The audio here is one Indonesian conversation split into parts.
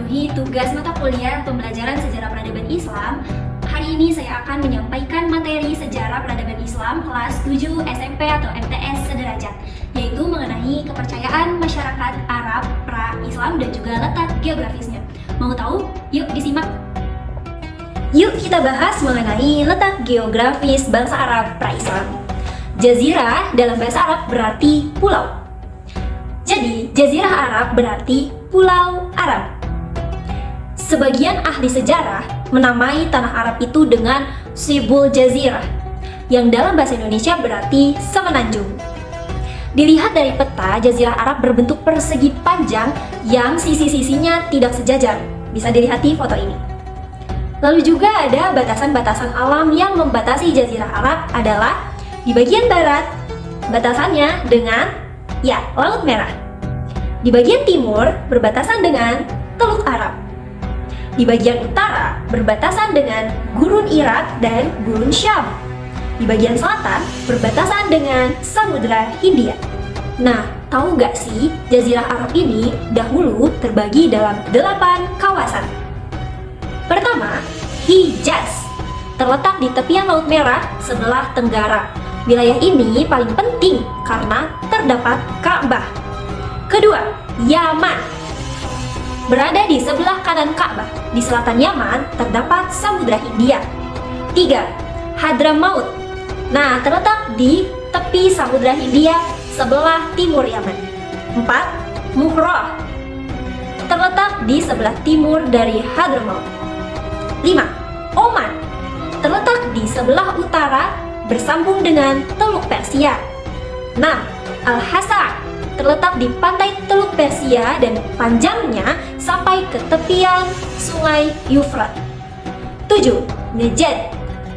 memenuhi tugas mata kuliah pembelajaran sejarah peradaban Islam, hari ini saya akan menyampaikan materi sejarah peradaban Islam kelas 7 SMP atau MTS sederajat, yaitu mengenai kepercayaan masyarakat Arab pra-Islam dan juga letak geografisnya. Mau tahu? Yuk disimak! Yuk kita bahas mengenai letak geografis bangsa Arab pra-Islam. Jazirah dalam bahasa Arab berarti pulau. Jadi, Jazirah Arab berarti Pulau Arab. Sebagian ahli sejarah menamai tanah Arab itu dengan Shibul Jazirah, yang dalam bahasa Indonesia berarti semenanjung. Dilihat dari peta, Jazirah Arab berbentuk persegi panjang yang sisi-sisinya tidak sejajar. Bisa dilihat di foto ini. Lalu juga ada batasan-batasan alam yang membatasi Jazirah Arab adalah di bagian barat, batasannya dengan Laut Merah. Di bagian timur berbatasan dengan Teluk Arab. Di bagian utara berbatasan dengan Gurun Irak dan Gurun Syam. Di bagian selatan berbatasan dengan Samudra Hindia. Nah, tahu gak sih Jazirah Arab ini dahulu terbagi dalam 8 kawasan. Pertama, Hijaz, terletak di tepian Laut Merah sebelah tenggara. Wilayah ini paling penting karena terdapat Ka'bah. Kedua, Yaman, berada di sebelah kanan Ka'bah. Di selatan Yaman terdapat Samudra Hindia. 3. Hadramaut, nah terletak di tepi Samudra Hindia sebelah timur Yaman. 4. Muhrah, terletak di sebelah timur dari Hadramaut. 5. Oman, terletak di sebelah utara bersambung dengan Teluk Persia. 6. Al-Hasa, terletak di pantai Teluk Persia dan panjangnya sampai ke tepian sungai Yufrat. 7. Najd,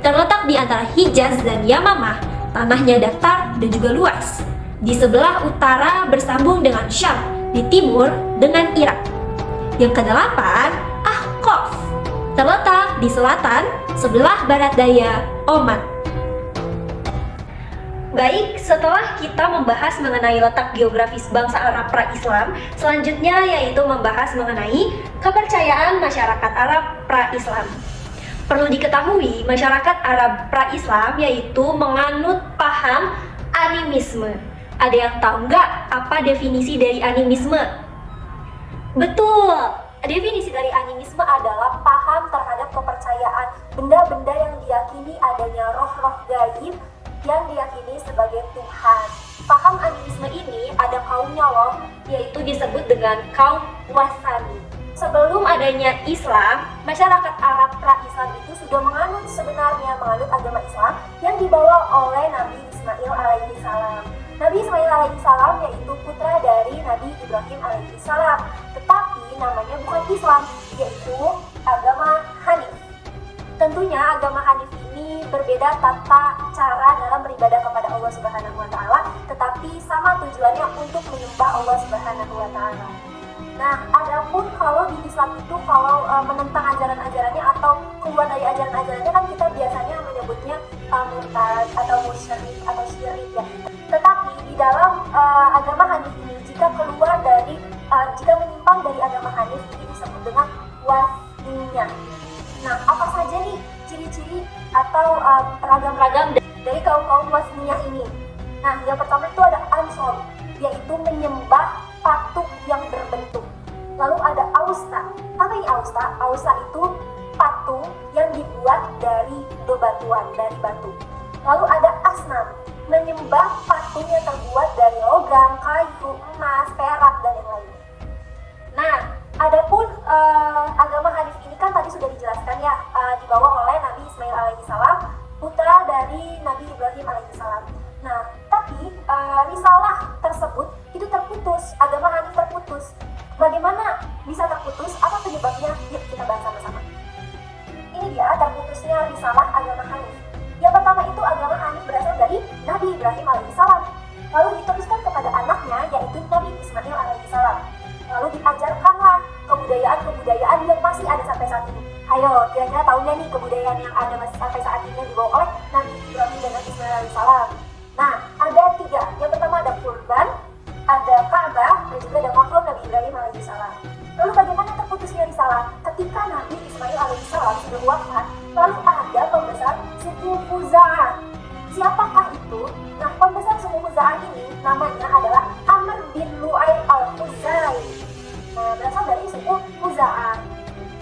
terletak di antara Hijaz dan Yamamah. Tanahnya datar dan juga luas. Di sebelah utara bersambung dengan Syam, di timur dengan Irak. Yang kedelapan, Ahqaf, terletak di selatan sebelah barat daya Oman. Baik, setelah kita membahas mengenai letak geografis bangsa Arab pra-Islam, selanjutnya yaitu membahas mengenai kepercayaan masyarakat Arab pra-Islam. Perlu diketahui, masyarakat Arab pra-Islam yaitu menganut paham animisme. Ada yang tahu nggak apa definisi dari animisme? Betul! Definisi dari animisme adalah paham terhadap kepercayaan benda-benda yang diyakini adanya roh-roh gaib yang diyakini sebagai Tuhan. Paham animisme ini ada kaumnya loh, yaitu disebut dengan kaum Wasani. Sebelum adanya Islam, masyarakat Arab pra-Islam itu sudah menganut agama Islam yang dibawa oleh Nabi Ismail alaihi salam. Nabi Ismail alaihi salam yaitu putra dari Nabi Ibrahim alaihi salam. Tetapi namanya bukan Islam, yaitu agama Hanif. Tentunya agama Hanif ini berbeda tata cara dalam beribadah kepada Allah Subhanahu wa taala, tetapi sama tujuannya untuk menyembah Allah Subhanahu wa taala. Nah, adapun kalau di Islam itu kalau menentang ajaran-ajarannya atau keluar dari ajaran-ajarannya kan kita biasanya menyebutnya murtad atau musyrik atau syirik ya. Tetapi di dalam agama Hanif ini jika menyimpang dari agama Hanif ini disebut dengan wasniyah. Nah, apa saja nih ciri-ciri atau ragam-ragam dari kaum-kaum wasniyah ini? Nah, yang pertama itu ada ansor, yaitu menyembah patung yang berbentuk. Lalu ada austa. Apa ini austa? Austa itu patung yang dibuat dari bebatuan, dari batu. Lalu ada asnam, menyembah patung yang terbuat dari logam, kayu, emas, perak, dan yang lainnya. Nah, adapun agama Hanif ini kan tadi sudah dijelaskan ya, dibawa oleh Nabi Ismail alaihissalam, putra dari Nabi Ibrahim alaihissalam. Nah, tapi risalah tersebut itu terputus, agama Hanif terputus. Bagaimana bisa terputus? Apa penyebabnya? Yuk kita bahas sama-sama. Ini dia terputusnya risalah agama Hanif. Yang pertama itu agama Hanif berasal dari Nabi Ibrahim alaihissalam. Lalu diteruskan kepada anaknya yaitu Nabi Ismail alaihissalam. Lalu diajarkanlah kebudayaan-kebudayaan yang masih ada sampai saat ini. Ayo, kira-kira tahu nggak nih kebudayaan yang ada masih sampai saat ini yang dibawa oleh Nabi Ibrahim dan Nabi Ismail alaihissalam? Nah, ada 3. Yang pertama ada kurban, ada Ka'bah, dan juga ada makam Nabi Ibrahim alaihissalam. Lalu bagaimana terputusnya risalah ketika Nabi Ismail alaihissalam sudah wafat, lalu ada pembesar suku Khuza'ah. Siapakah itu? Nah, pembesar suku Khuza'ah ini namanya adalah Amr bin Lu'ay al-Khuzai. Nah, berasal dari suku Khuza'ah.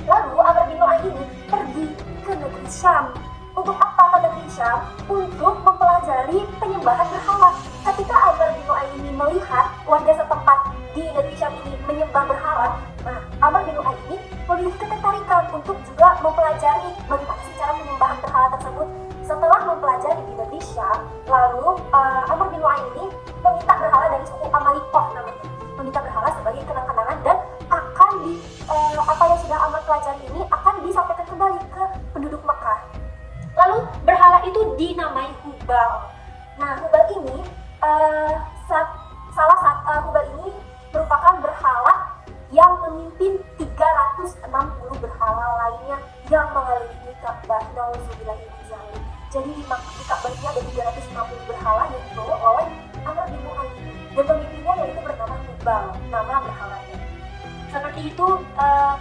Lalu Amr bin Lu'ay ini pergi ke negeri Syam. Untuk apa ke negeri Syam? Untuk mempelajari penyembahan berhala. Ketika Amr bin Lu'ay ini melihat warga setempat di negeri Syam ini menyembah berhala, nah, Amr bin Lu'ay ini memiliki ketertarikan untuk juga mempelajari bagaimana sih cara penyembahan berhala tersebut. Setelah mempelajari di negeri Syam, lalu Amr bin Lu'ay ini meminta berhala dari suku Amalikoh namanya. Meminta berhala sebagai kenang-kenangan dan akan apa yang sudah Amr pelajari ini akan disampaikan kembali ke penduduk Mekah. Lalu berhala itu dinamai Hubal. Nah, Hubal ini Hubal ini merupakan berhala yang memimpin 360 berhala lainnya yang mengelilingi Ka'bah. Nauzubillahi min dzalik. Jadi di Ka'bah ini ada 360 berhala yang dibawa oleh Amr bin Lu'ay dan pemimpinnya yaitu bernama Hubal, nama berhalanya. Seperti itu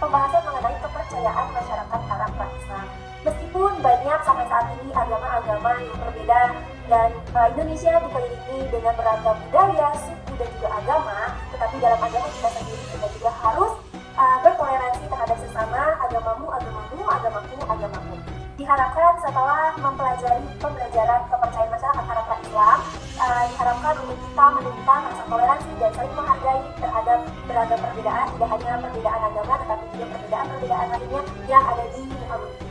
pembahasan mengenai kepercayaan masyarakat Arab pra-Islam. Meskipun banyak sampai saat ini agama-agama yang berbeda dan Indonesia dikelilingi dengan beragam budaya, suku dan juga agama, tetapi dalam agama kita sendiri kita juga harus bertoleransi terhadap sesama, agamamu, agamaku. Diharapkan setelah mempelajari pembelajaran kepercayaan masyarakat Arab pra-Islam, diharapkan untuk kita menunjukkan rasa toleransi dan saling menghargai terhadap beragam perbedaan, tidak hanya perbedaan agama tetapi juga perbedaan lainnya yang ada di muka bumi.